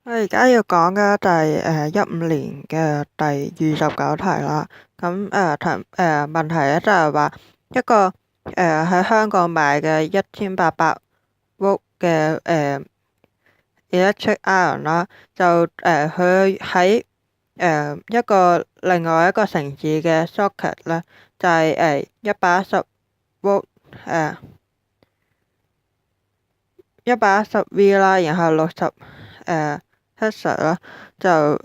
我而家要講嘅就係15年嘅第29題啦。咁問題咧就係話一個喺香港買嘅1800W 嘅electric iron 啦，就佢喺一個另外一個城市嘅 socket 咧，就係110V 110V 啦，然後60Hz 啦，就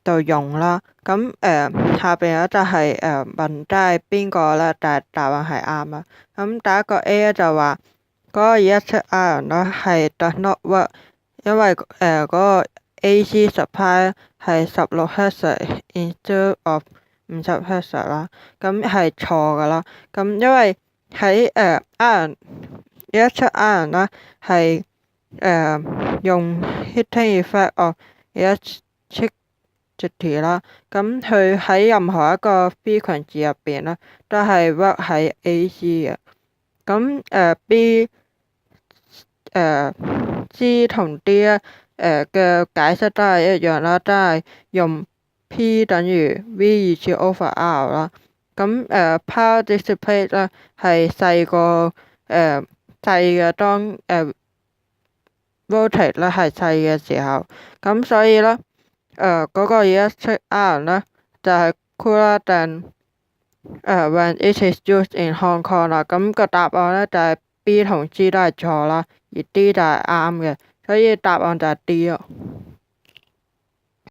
度用啦。咁下邊咧就係問即係邊個咧？但係答案係啱啦。咁第一個 A 咧就話嗰個electric iron 咧係 does not work，因為嗰個 AC supply 係16Hz instead of 50Hz 啦。咁係錯噶啦。咁因為喺electric iron 啦係用 heating effect of electricity 啦，咁佢喺任何一個 frequency 入邊咧都係 work 喺 AC 嘅。咁B C 同 D 咧嘅解釋都係一樣啦，都係用 P 等於 V 2次 over R 啦。咁power dissipate 咧係細過細嘅，當voltage 咧係細嘅時候，咁所以咧嗰個 electric iron 咧就係 cooler than when it is used in Hong Kong 啦。咁個答案咧就係 B 同 C 都係錯啦，而 D 就係啱嘅，所以答案就係 D 咯。